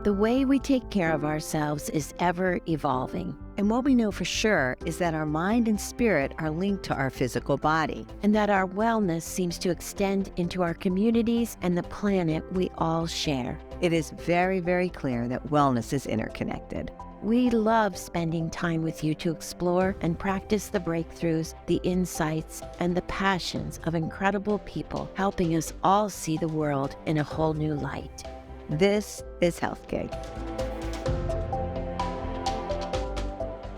The way we take care of ourselves is ever evolving. And what we know for sure is that our mind and spirit are linked to our physical body. And that our wellness seems to extend into our communities and the planet we all share. It is very, very clear that wellness is interconnected. We love spending time with you to explore and practice the breakthroughs, the insights, and the passions of incredible people helping us all see the world in a whole new light. This is Health Gig.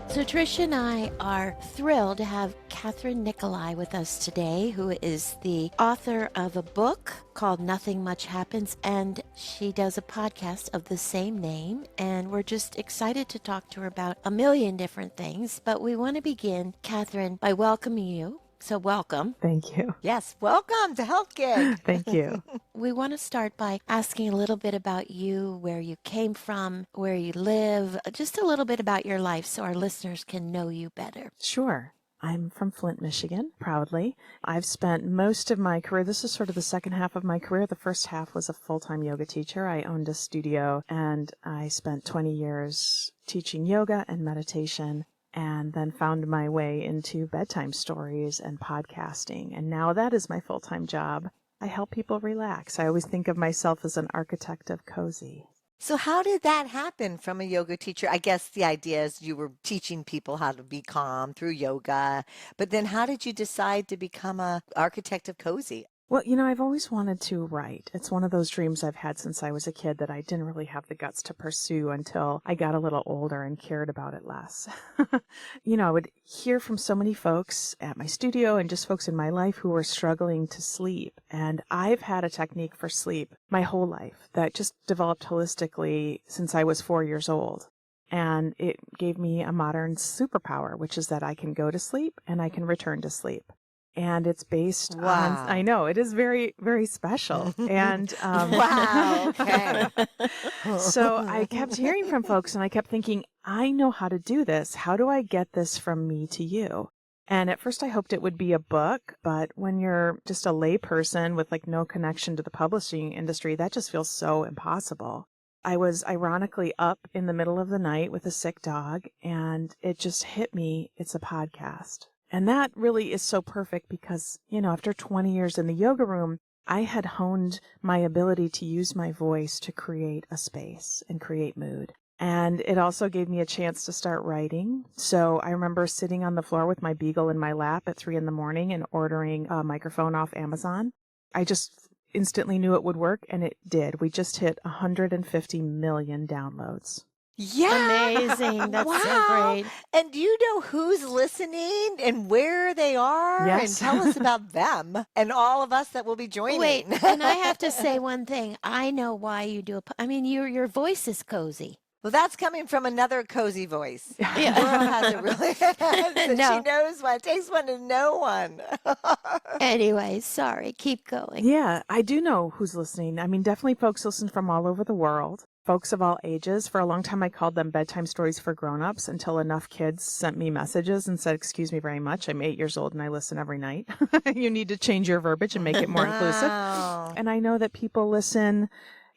So Tricia and I are thrilled to have Kathryn Nicolai with us today, who is the author of a book called Nothing Much Happens, and she does a podcast of the same name, and we're just excited to talk to her about a million different things. But we want to begin, Kathryn, by welcoming you. So welcome. Thank you. Yes, welcome to Health Gig. Thank you. We want to start by asking a little bit about you, where you came from, where you live, just a little bit about your life so our listeners can know you better. Sure. I'm from Flint, Michigan, proudly. I've spent most of my career, this is sort of the second half of my career. The first half was a full-time yoga teacher. I owned a studio, and I spent 20 years teaching yoga and meditation, and then found my way into bedtime stories and podcasting. And now that is my full-time job. I help people relax. I always think of myself as an architect of cozy. So how did that happen from a yoga teacher? I guess the idea is you were teaching people how to be calm through yoga, but then how did you decide to become an architect of cozy? Well, I've always wanted to write. It's one of those dreams I've had since I was a kid that I didn't really have the guts to pursue until I got a little older and cared about it less. I would hear from so many folks at my studio and just folks in my life who were struggling to sleep. And I've had a technique for sleep my whole life that just developed holistically since I was 4 years old. And it gave me a modern superpower, which is that I can go to sleep and I can return to sleep. And it's based on, I know, it is very, very special. And Wow, okay. so I kept hearing from folks and I kept thinking, I know how to do this. How do I get this from me to you? And at first I hoped it would be a book, but when you're just a lay person with like no connection to the publishing industry, that just feels so impossible. I was ironically up in the middle of the night with a sick dog, and it just hit me. It's a podcast. And that really is so perfect because, after 20 years in the yoga room, I had honed my ability to use my voice to create a space and create mood. And it also gave me a chance to start writing. So I remember sitting on the floor with my Beagle in my lap at 3 a.m. and ordering a microphone off Amazon. I just instantly knew it would work, and it did. We just hit 150 million downloads. Yeah. Amazing. That's wow. so great. And do you know who's listening and where they are? Yes. And tell us about them and all of us that will be joining. Wait, and I have to say one thing. I know why you do your voice is cozy. Well, that's coming from another cozy voice. Yeah. Doro has it really. So No. She knows one. It takes one to know one. Anyway, sorry. Keep going. Yeah, I do know who's listening. Definitely folks listen from all over the world. Folks of all ages. For a long time, I called them bedtime stories for grown-ups until enough kids sent me messages and said, excuse me very much, I'm 8 years old and I listen every night. You need to change your verbiage and make it more inclusive. Wow. And I know that people listen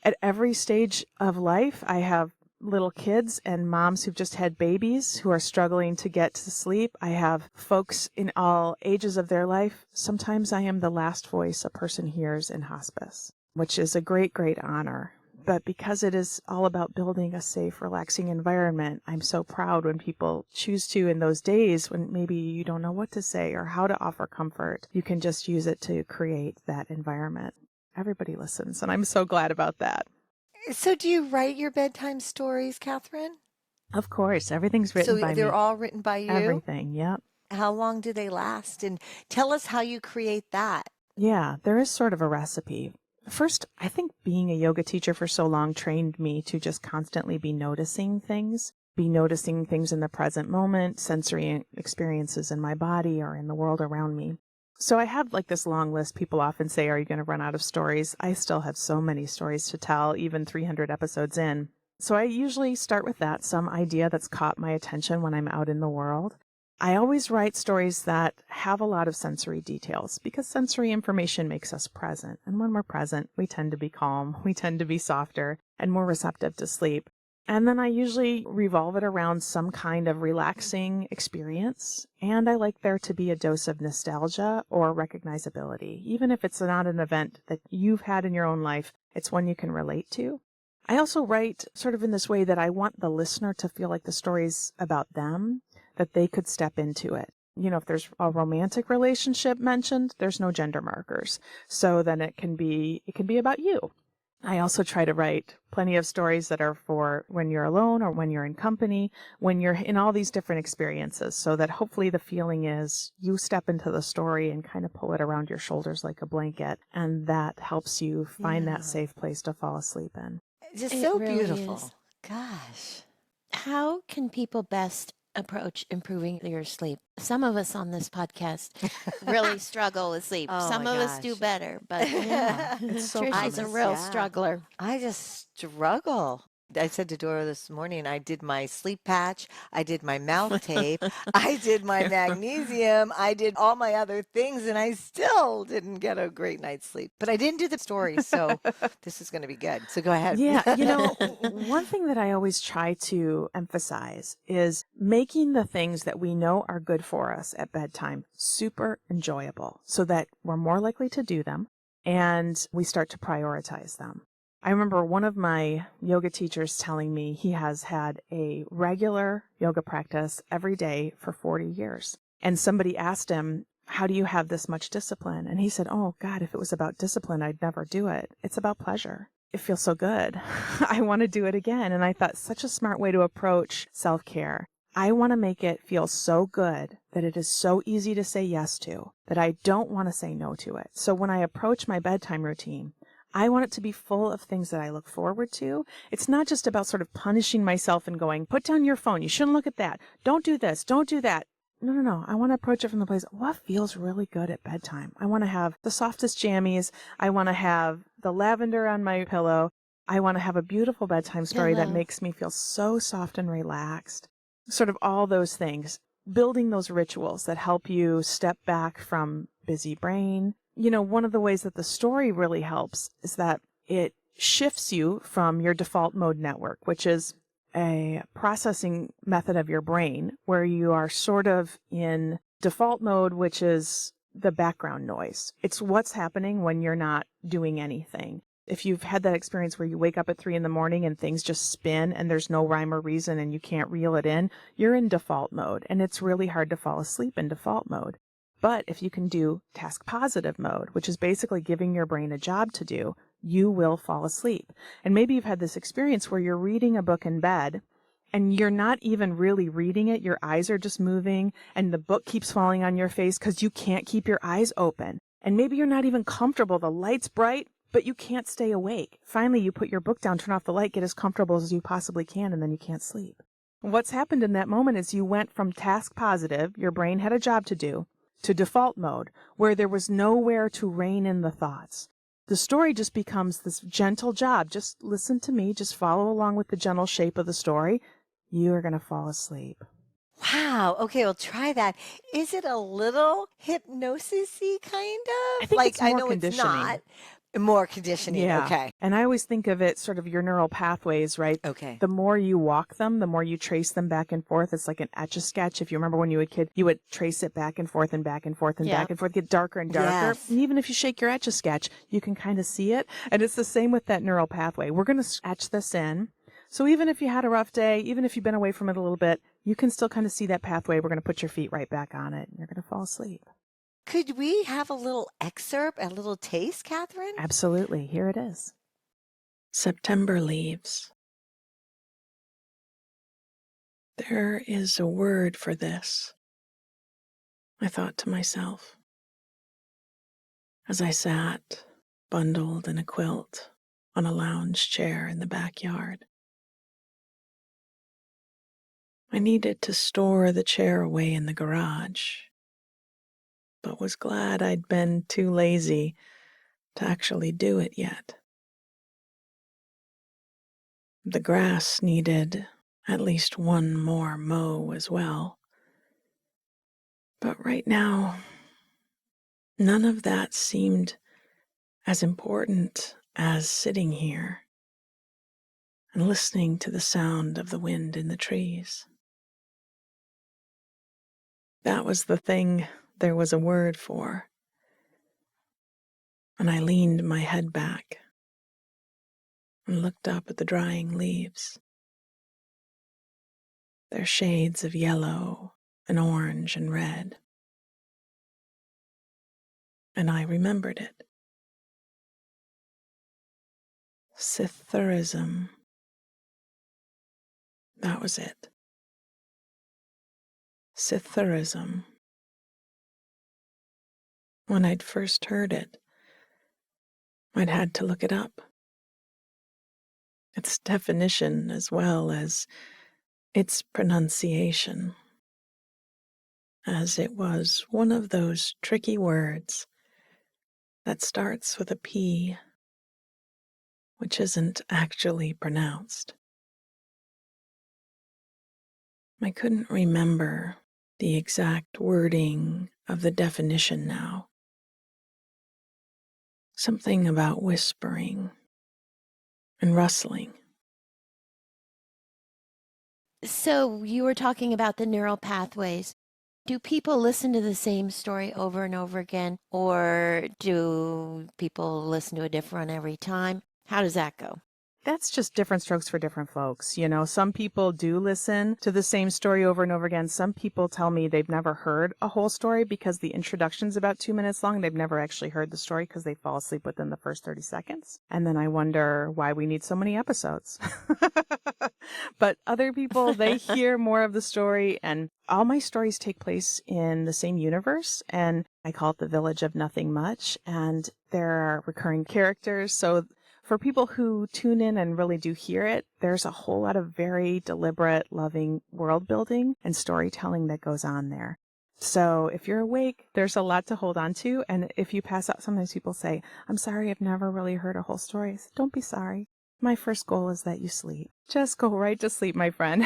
at every stage of life. I have little kids and moms who've just had babies who are struggling to get to sleep. I have folks in all ages of their life. Sometimes I am the last voice a person hears in hospice, which is a great, great honor. But because it is all about building a safe, relaxing environment, I'm so proud when people choose to, in those days when maybe you don't know what to say or how to offer comfort, you can just use it to create that environment. Everybody listens, and I'm so glad about that. So do you write your bedtime stories, Kathryn? Of course, everything's written by So me. they're all written by you? Everything, yep. How long do they last? And tell us how you create that. Yeah, there is sort of a recipe. First, I think being a yoga teacher for so long trained me to just constantly be noticing things in the present moment, sensory experiences in my body or in the world around me. So I have like this long list. People often say, are you going to run out of stories? I still have so many stories to tell, even 300 episodes in. So I usually start with that, some idea that's caught my attention when I'm out in the world. I always write stories that have a lot of sensory details because sensory information makes us present. And when we're present, we tend to be calm, we tend to be softer and more receptive to sleep. And then I usually revolve it around some kind of relaxing experience. And I like there to be a dose of nostalgia or recognizability. Even if it's not an event that you've had in your own life, it's one you can relate to. I also write sort of in this way that I want the listener to feel like the story's about them, that they could step into it. If there's a romantic relationship mentioned, there's no gender markers. So then it can be about you. I also try to write plenty of stories that are for when you're alone or when you're in company, when you're in all these different experiences, so that hopefully the feeling is you step into the story and kind of pull it around your shoulders like a blanket, and that helps you find that safe place to fall asleep in. Just It so really beautiful. is. Gosh. How can people best approach improving your sleep? Some of us on this podcast really struggle with sleep. Oh Some my of us do gosh. better, but yeah, It's so Trish I is a common. just, real yeah. struggler. I just struggle. I said to Dora this morning, I did my sleep patch, I did my mouth tape, I did my magnesium, I did all my other things, and I still didn't get a great night's sleep. But I didn't do the story, so this is going to be good. So go ahead. Yeah, one thing that I always try to emphasize is making the things that we know are good for us at bedtime super enjoyable so that we're more likely to do them and we start to prioritize them. I remember one of my yoga teachers telling me he has had a regular yoga practice every day for 40 years. And somebody asked him, how do you have this much discipline? And he said, oh God, if it was about discipline, I'd never do it. It's about pleasure. It feels so good. I want to do it again. And I thought such a smart way to approach self-care. I want to make it feel so good that it is so easy to say yes to, that I don't want to say no to it. So when I approach my bedtime routine, I want it to be full of things that I look forward to. It's not just about sort of punishing myself and going, put down your phone. You shouldn't look at that. Don't do this. Don't do that. No. I want to approach it from the place, what feels really good at bedtime? I want to have the softest jammies. I want to have the lavender on my pillow. I want to have a beautiful bedtime story that Pillow. makes me feel so soft and relaxed. Sort of all those things. Building those rituals that help you step back from busy brain. One of the ways that the story really helps is that it shifts you from your default mode network, which is a processing method of your brain where you are sort of in default mode, which is the background noise. It's what's happening when you're not doing anything. If you've had that experience where you wake up at 3 a.m. and things just spin and there's no rhyme or reason and you can't reel it in, you're in default mode, and it's really hard to fall asleep in default mode. But if you can do task positive mode, which is basically giving your brain a job to do, you will fall asleep. And maybe you've had this experience where you're reading a book in bed and you're not even really reading it. Your eyes are just moving and the book keeps falling on your face because you can't keep your eyes open. And maybe you're not even comfortable. The light's bright, but you can't stay awake. Finally, you put your book down, turn off the light, get as comfortable as you possibly can, and then you can't sleep. What's happened in that moment is you went from task positive, your brain had a job to do, to default mode, where there was nowhere to rein in the thoughts. The story just becomes this gentle job. Just listen to me. Just follow along with the gentle shape of the story. You are going to fall asleep. Wow. Okay, well, try that. Is it a little hypnosis-y kind I of? think Like, it's I more know it's conditioning. not. More conditioning. Yeah. Okay. And I always think of it sort of your neural pathways, right? Okay. The more you walk them, the more you trace them back and forth. It's like an etch-a-sketch. If you remember when you were a kid, you would trace it back and forth and back and forth and Yeah. back and forth, get darker and darker. Yes. And even if you shake your etch-a-sketch, you can kind of see it. And it's the same with that neural pathway. We're going to etch this in. So even if you had a rough day, even if you've been away from it a little bit, you can still kind of see that pathway. We're going to put your feet right back on it and you're going to fall asleep. Could we have a little excerpt, a little taste, Kathryn? Absolutely. Here it is. September leaves. There is a word for this, I thought to myself, as I sat, bundled in a quilt, on a lounge chair in the backyard. I needed to store the chair away in the garage, but was glad I'd been too lazy to actually do it yet. The grass needed at least one more mow as well, But right now, none of that seemed as important as sitting here and listening to the sound of the wind in the trees. That was the thing there was a word for. And I leaned my head back and looked up at the drying leaves. Their shades of yellow and orange and red. And I remembered it. Sithurism. That was it. Sithurism. When I'd first heard it, I'd had to look it up. Its definition as well as its pronunciation, as it was one of those tricky words that starts with a P, which isn't actually pronounced. I couldn't remember the exact wording of the definition now. Something about whispering and rustling. So you were talking about the neural pathways. Do people listen to the same story over and over again, or do people listen to a different one every time? How does that go? That's just different strokes for different folks. You know, some people do listen to the same story over and over again. Some people tell me they've never heard a whole story because the introduction's about 2 minutes long. They've never actually heard the story because they fall asleep within the first 30 seconds. And then I wonder why we need so many episodes. But other people, they hear more of the story, and all my stories take place in the same universe, and I call it the Village of Nothing Much, and there are recurring characters. So for people who tune in and really do hear it, there's a whole lot of very deliberate, loving world building and storytelling that goes on there. So if you're awake, there's a lot to hold on to. And if you pass out, sometimes people say, I'm sorry, I've never really heard a whole story. I said, don't be sorry. My first goal is that you sleep. Just go right to sleep, my friend.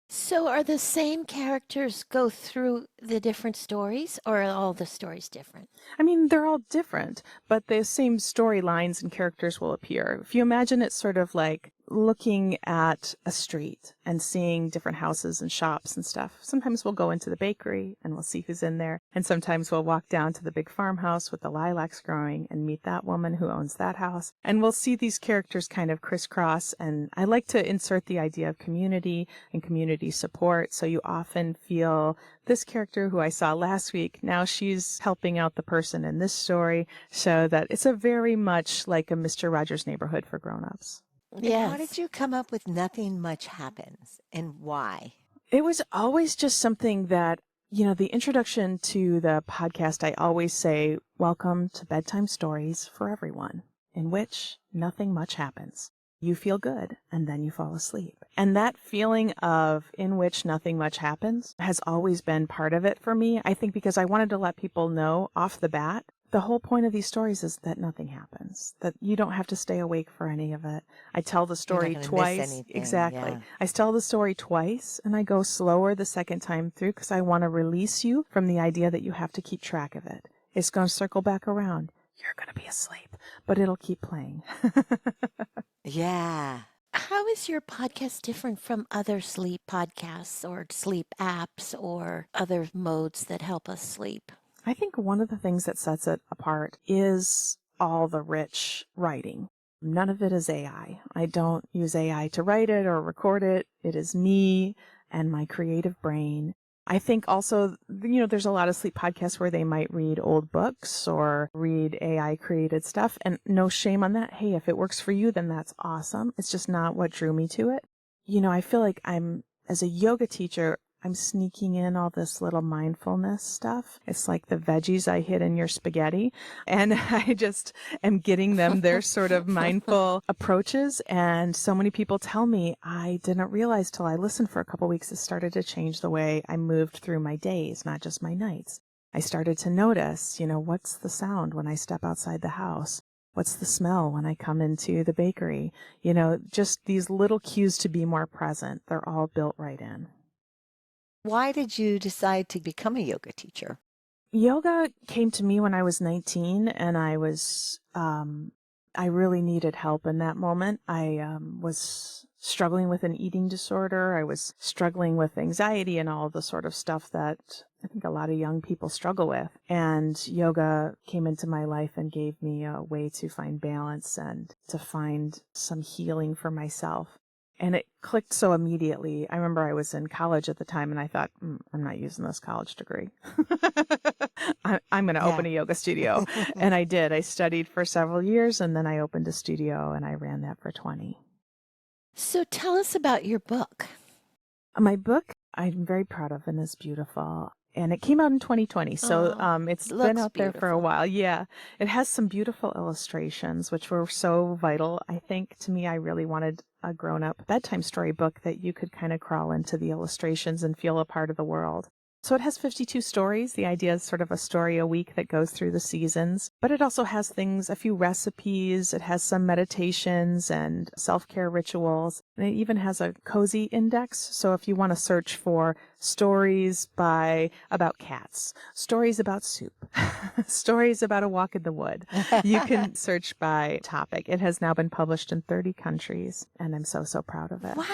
So are the same characters go through the different stories, or are all the stories different? I mean, they're all different, but the same storylines and characters will appear. If you imagine it sort of like looking at a street and seeing different houses and shops and stuff. Sometimes we'll go into the bakery and we'll see who's in there. And sometimes we'll walk down to the big farmhouse with the lilacs growing and meet that woman who owns that house. And we'll see these characters kind of crisscross. And I like to insert the idea of community and community support. So you often feel this character who I saw last week, now she's helping out the person in this story, so that it's a very much like a Mr. Rogers' Neighborhood for grown-ups. And how did you come up with Nothing Much Happens, and why? It was always just something that, you know, the introduction to the podcast, I always say, welcome to bedtime stories for everyone, in which nothing much happens. You feel good, and then you fall asleep. And that feeling of in which nothing much happens has always been part of it for me. I think because I wanted to let people know off the bat, the whole point of these stories is that nothing happens, that you don't have to stay awake for any of it. I tell the story twice. Exactly. Yeah. I tell the story twice, and I go slower the second time through because I want to release you from the idea that you have to keep track of it. It's going to circle back around. You're going to be asleep, but it'll keep playing. Yeah. How is your podcast different from other sleep podcasts or sleep apps or other modes that help us sleep? I think one of the things that sets it apart is all the rich writing. None of it is AI. I don't use AI to write it or record it. It is me and my creative brain. I think also, you know, there's a lot of sleep podcasts where they might read old books or read AI created stuff, and no shame on that. Hey, if it works for you, then that's awesome. It's just not what drew me to it. You know, I feel like as a yoga teacher, I'm sneaking in all this little mindfulness stuff. It's like the veggies I hid in your spaghetti. And I just am getting them their sort of mindful approaches. And so many people tell me, I didn't realize till I listened for a couple weeks, it started to change the way I moved through my days, not just my nights. I started to notice, you know, what's the sound when I step outside the house? What's the smell when I come into the bakery? You know, just these little cues to be more present. They're all built right in. Why did you decide to become a yoga teacher? Yoga came to me when I was 19, and I really needed help in that moment. I was struggling with an eating disorder. I was struggling with anxiety and all the sort of stuff that I think a lot of young people struggle with. And yoga came into my life and gave me a way to find balance and to find some healing for myself. And it clicked so immediately. I remember I was in college at the time, and I thought, I'm not using this college degree. I'm going to open a yoga studio. And I did. I studied for several years, and then I opened a studio, and I ran that for 20. So tell us about your book. My book, I'm very proud of, and is beautiful. And it came out in 2020, so it's been out there for a while. Yeah, it has some beautiful illustrations, which were so vital. I think to me, I really wanted a grown-up bedtime story book that you could kind of crawl into the illustrations and feel a part of the world. So it has 52 stories. The idea is sort of a story a week that goes through the seasons, but it also has things, a few recipes. It has some meditations and self-care rituals. And it even has a cozy index. So if you want to search for stories about cats, stories about soup, stories about a walk in the wood, you can search by topic. It has now been published in 30 countries, and I'm so proud of it. What?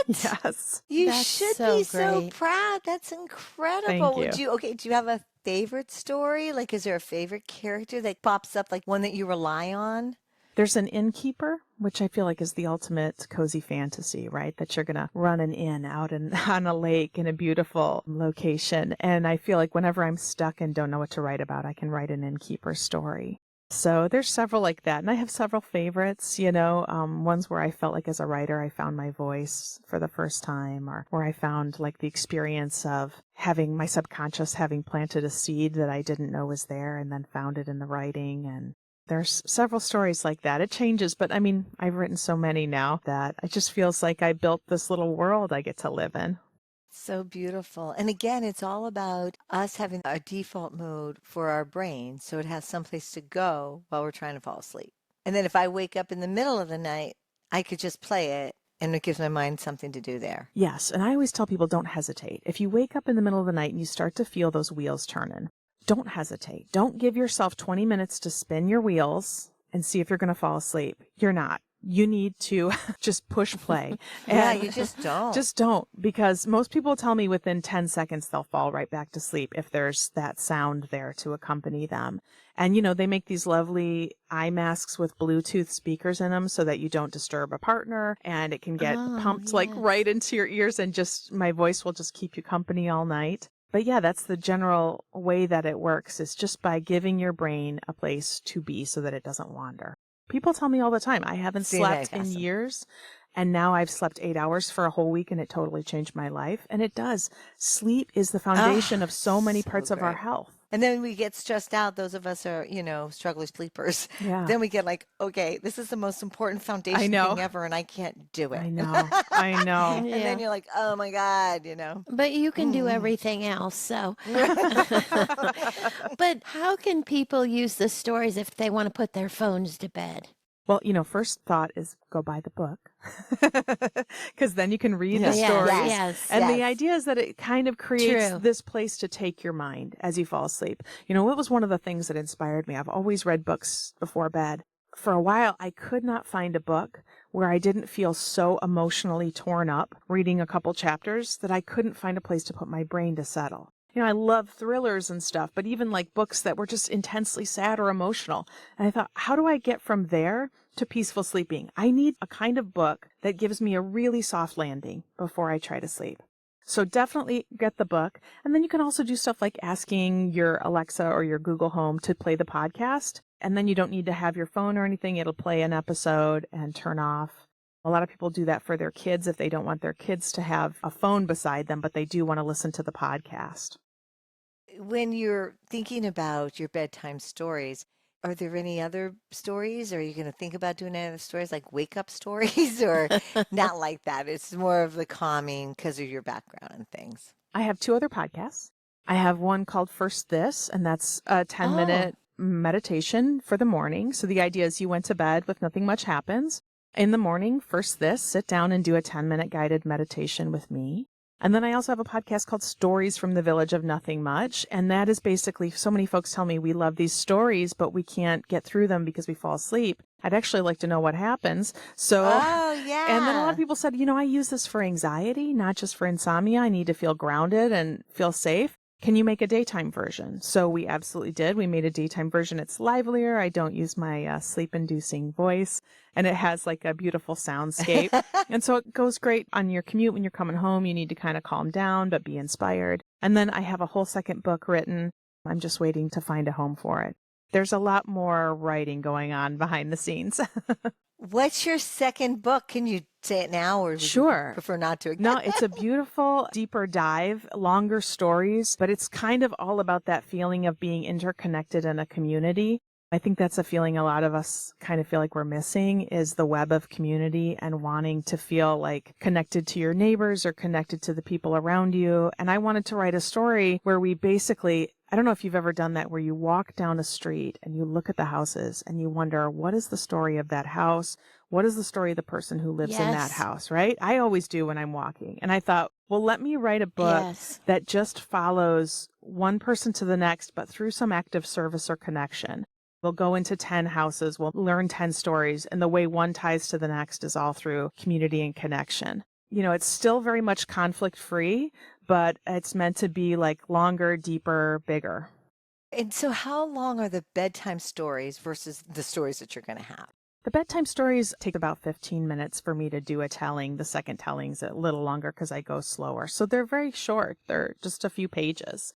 Yes. You should be so proud. That's incredible. Thank you. Do you have a favorite story? Like, is there a favorite character that pops up, like one that you rely on? There's an innkeeper, which I feel like is the ultimate cozy fantasy, right? That you're going to run an inn out on a lake in a beautiful location. And I feel like whenever I'm stuck and don't know what to write about, I can write an innkeeper story. So there's several like that. And I have several favorites, ones where I felt like as a writer, I found my voice for the first time, or where I found like the experience of having my subconscious having planted a seed that I didn't know was there and then found it in the writing. And there's several stories like that. It changes, but I mean, I've written so many now that it just feels like I built this little world I get to live in. So beautiful. And again, it's all about us having a default mode for our brain so it has someplace to go while we're trying to fall asleep. And then if I wake up in the middle of the night, I could just play it and it gives my mind something to do there. Yes. And I always tell people don't hesitate. If you wake up in the middle of the night and you start to feel those wheels turning, don't hesitate. Don't give yourself 20 minutes to spin your wheels and see if you're going to fall asleep. You're not. You need to just push play. Yeah, you just don't. Just don't, because most people tell me within 10 seconds they'll fall right back to sleep if there's that sound there to accompany them. And, they make these lovely eye masks with Bluetooth speakers in them so that you don't disturb a partner, and it can get pumped like right into your ears, and just my voice will just keep you company all night. But yeah, that's the general way that it works, is just by giving your brain a place to be so that it doesn't wander. People tell me all the time, I haven't slept in years, and now I've slept 8 hours for a whole week, and it totally changed my life. And it does. Sleep is the foundation of so many parts of our health. And then we get stressed out. Those of us are, struggling sleepers. Yeah. Then we get like, okay, this is the most important foundation thing ever, and I can't do it. I know. I know. And then you're like, oh my God, But you can do everything else, so. But how can people use the stories if they want to put their phones to bed? Well, first thought is go buy the book, because then you can read the stories. And the idea is that it kind of creates this place to take your mind as you fall asleep. It was one of the things that inspired me. I've always read books before bed. For a while, I could not find a book where I didn't feel so emotionally torn up reading a couple chapters that I couldn't find a place to put my brain to settle. I love thrillers and stuff, but even like books that were just intensely sad or emotional. And I thought, how do I get from there to peaceful sleeping? I need a kind of book that gives me a really soft landing before I try to sleep. So definitely get the book. And then you can also do stuff like asking your Alexa or your Google Home to play the podcast. And then you don't need to have your phone or anything. It'll play an episode and turn off. A lot of people do that for their kids if they don't want their kids to have a phone beside them, but they do want to listen to the podcast. When you're thinking about your bedtime stories, are there any other stories? Are you going to think about doing any other stories, like wake up stories, or not like that? It's more of the calming because of your background and things. I have 2 other podcasts. I have one called First This, and that's a 10-minute meditation for the morning. So the idea is you went to bed with nothing much happens. In the morning, First This, sit down and do a 10-minute guided meditation with me. And then I also have a podcast called Stories from the Village of Nothing Much. And that is basically, so many folks tell me we love these stories, but we can't get through them because we fall asleep. I'd actually like to know what happens. So, Oh, and then a lot yeah. of people said, I use this for anxiety, not just for insomnia. I need to feel grounded and feel safe. Can you make a daytime version? So we absolutely did. We made a daytime version. It's livelier. I don't use my sleep-inducing voice, and it has like a beautiful soundscape. And so it goes great on your commute when you're coming home. You need to kind of calm down, but be inspired. And then I have a whole second book written. I'm just waiting to find a home for it. There's a lot more writing going on behind the scenes. What's your second book? Can you say it now, or would you Sure. prefer not to? No, it's a beautiful, deeper dive, longer stories, but it's kind of all about that feeling of being interconnected in a community. I think that's a feeling a lot of us kind of feel like we're missing, is the web of community and wanting to feel like connected to your neighbors or connected to the people around you. And I wanted to write a story where we basically, I don't know if you've ever done that, where you walk down a street and you look at the houses and you wonder, what is the story of that house? What is the story of the person who lives in that Yes. house, right? I always do when I'm walking. And I thought, well, let me write a book Yes. that just follows one person to the next, but through some active service or connection. We'll go into 10 houses, we'll learn 10 stories, and the way one ties to the next is all through community and connection. It's still very much conflict free, but it's meant to be like longer, deeper, bigger. And so how long are the bedtime stories versus the stories that you're going to have? The bedtime stories take about 15 minutes for me to do a telling. The second telling's a little longer because I go slower. So they're very short. They're just a few pages.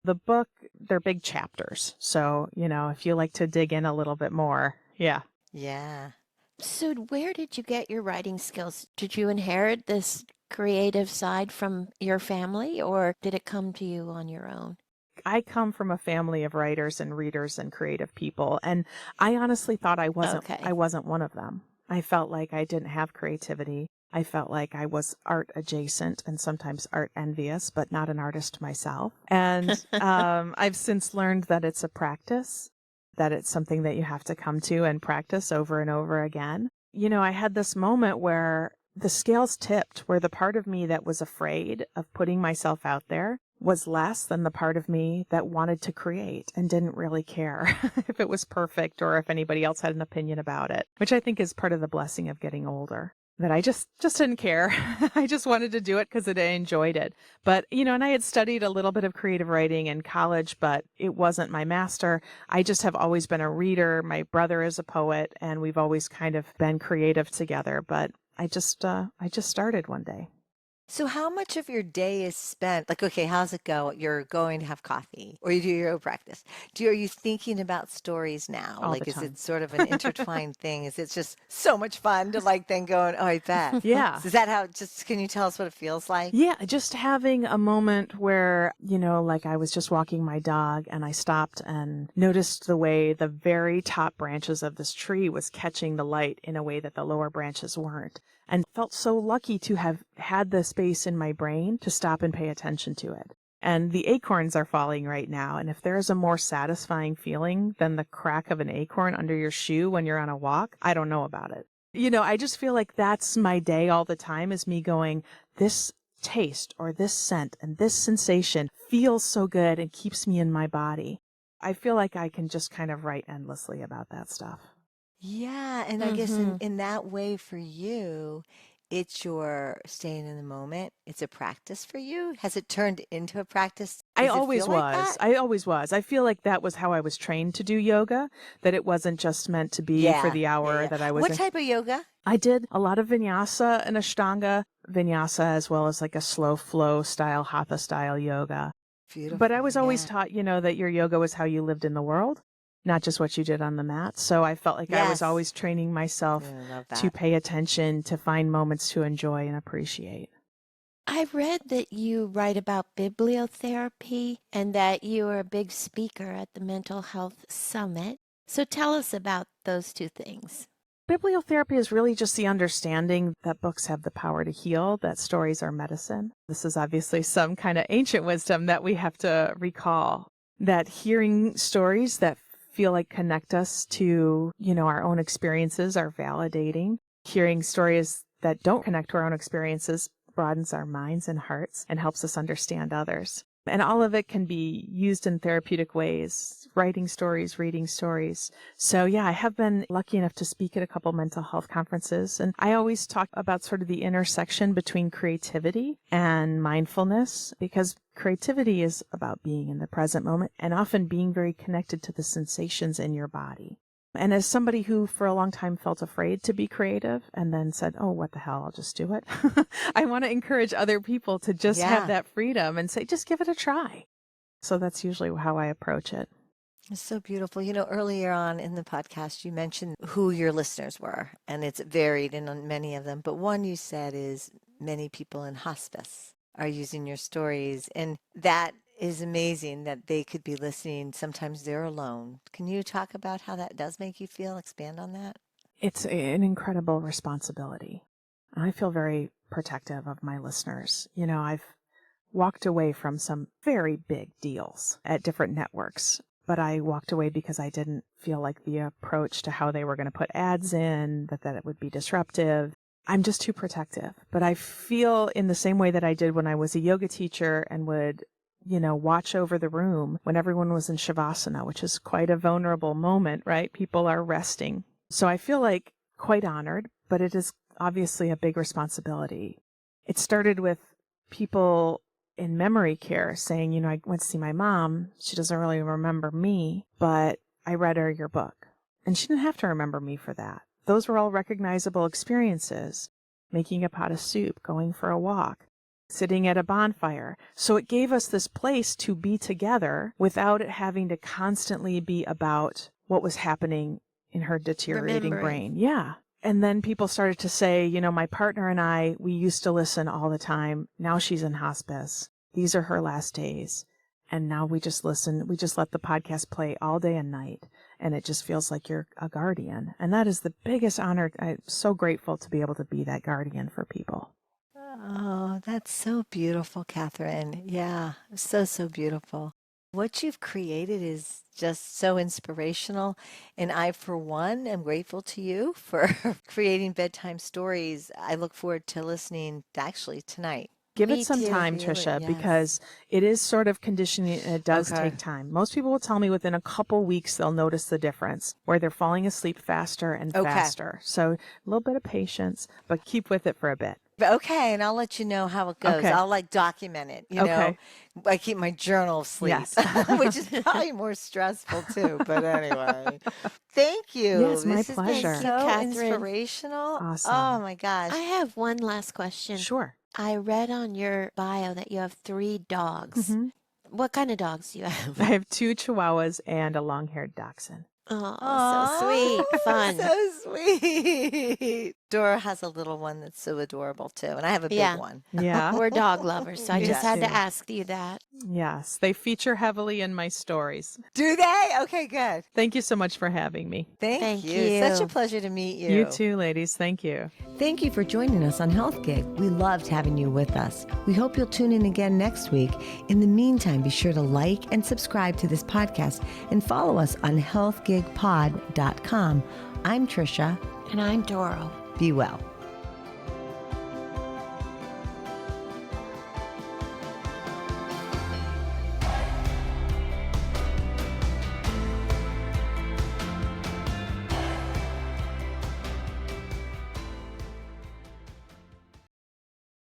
The book, they're big chapters. So, if you like to dig in a little bit more, yeah. Yeah. So, where did you get your writing skills? Did you inherit this creative side from your family, or did it come to you on your own? I come from a family of writers and readers and creative people, and I honestly thought I Okay. wasn't one of them. I felt like I didn't have creativity. I felt like I was art adjacent and sometimes art envious, but not an artist myself. And I've since learned that it's a practice, that it's something that you have to come to and practice over and over again. I had this moment where the scales tipped, where the part of me that was afraid of putting myself out there was less than the part of me that wanted to create and didn't really care if it was perfect or if anybody else had an opinion about it, which I think is part of the blessing of getting older. That I just didn't care. I just wanted to do it because I enjoyed it. But, and I had studied a little bit of creative writing in college, but it wasn't my master. I just have always been a reader. My brother is a poet, and we've always kind of been creative together. But I just started one day. So how much of your day is spent, like, okay, how's it go? You're going to have coffee or you do your own practice. Are you thinking about stories now? All Like, the is time. it sort of an intertwined thing? Is it just so much fun to like then go and, oh, I bet. Yeah. So is that how, can you tell us what it feels like? Yeah, just having a moment where, like I was just walking my dog and I stopped and noticed the way the very top branches of this tree was catching the light in a way that the lower branches weren't. And felt so lucky to have had the space in my brain to stop and pay attention to it. And the acorns are falling right now. And if there's a more satisfying feeling than the crack of an acorn under your shoe when you're on a walk, I don't know about it. I just feel like that's my day all the time, is me going, this taste or this scent and this sensation feels so good and keeps me in my body. I feel like I can just kind of write endlessly about that stuff. Yeah. And I guess in that way for you, it's your staying in the moment. It's a practice for you. Has it turned into a practice? I Does it always feel like was. that? I always was. I feel like that was how I was trained to do yoga, that it wasn't just meant to be for Yeah. the Yeah. hour Yeah. that I was What in. type of yoga? I did a lot of vinyasa and ashtanga vinyasa, as well as like a slow flow style, hatha style yoga. Beautiful. But I was always Yeah. taught, that your yoga was how you lived in the world, not just what you did on the mat. So I felt like I was Yes. always training myself Yeah, I love to that. pay attention, to find moments to enjoy and appreciate. I read that you write about bibliotherapy and that you are a big speaker at the Mental Health Summit. So tell us about those two things. Bibliotherapy is really just the understanding that books have the power to heal, that stories are medicine. This is obviously some kind of ancient wisdom that we have to recall, that hearing stories that feel like connect us to, our own experiences are validating. Hearing stories that don't connect to our own experiences broadens our minds and hearts and helps us understand others. And all of it can be used in therapeutic ways, writing stories, reading stories. So yeah, I have been lucky enough to speak at a couple mental health conferences. And I always talk about sort of the intersection between creativity and mindfulness, because creativity is about being in the present moment and often being very connected to the sensations in your body. And as somebody who for a long time felt afraid to be creative and then said, oh, what the hell, I'll just do it. I want to encourage other people to just have that freedom and say, just give it a try. So that's usually how I approach it. It's so beautiful. Earlier on in the podcast, you mentioned who your listeners were, and it's varied in many of them. But one you said is many people in hospice are using your stories. And that is amazing that they could be listening. Sometimes they're alone. Can you talk about how that does make you feel? Expand on that? It's an incredible responsibility. I feel very protective of my listeners. I've walked away from some very big deals at different networks, but I walked away because I didn't feel like the approach to how they were going to put ads in, that it would be disruptive. I'm just too protective. But I feel in the same way that I did when I was a yoga teacher and would watch over the room when everyone was in Shavasana, which is quite a vulnerable moment, right? People are resting. So I feel like quite honored, but it is obviously a big responsibility. It started with people in memory care saying, I went to see my mom. She doesn't really remember me, but I read her your book. And she didn't have to remember me for that. Those were all recognizable experiences. Making a pot of soup, going for a walk, sitting at a bonfire. So it gave us this place to be together without it having to constantly be about what was happening in her deteriorating brain. Yeah. And then people started to say, my partner and I, we used to listen all the time. Now she's in hospice. These are her last days. And now we just listen. We just let the podcast play all day and night. And it just feels like you're a guardian. And that is the biggest honor. I'm so grateful to be able to be that guardian for people. Oh, that's so beautiful, Kathryn. Yeah, so, so beautiful. What you've created is just so inspirational. And I, for one, am grateful to you for creating bedtime stories. I look forward to listening actually tonight. Give Me it some too. time, Really, Tricia, yes. because it is sort of conditioning and it does Okay. take time. Most people will tell me within a couple weeks they'll notice the difference where they're falling asleep faster and Okay. faster. So a little bit of patience, but keep with it for a bit. Okay, and I'll let you know how it goes. Okay. I'll document it, Okay. I keep my journal of sleep, Yes. which is probably more stressful too. But anyway, thank you. Yes, my This has been pleasure. so Thank you, Kathryn. inspirational. Awesome. Oh my gosh. I have one last question. Sure. I read on your bio that you have 3 dogs. Mhm. What kind of dogs do you I have? have 2 Chihuahuas and a long-haired dachshund. Oh, Aw, so sweet. Fun. So sweet. Dora has a little one that's so adorable too, and I have a big Yeah. one. Yeah. We're dog lovers, so I Me just had to too. ask you that. Yes. They feature heavily in my stories. Do they? Okay, good. Thank you so much for having me. Thank Thank you. Such a you. pleasure to meet you. You too, ladies. Thank you. Thank you for joining us on Health Gig. We loved having you with us. We hope you'll tune in again next week. In the meantime, be sure to like and subscribe to this podcast and follow us on healthgigpod.com. I'm Tricia. And I'm Doro. Be well.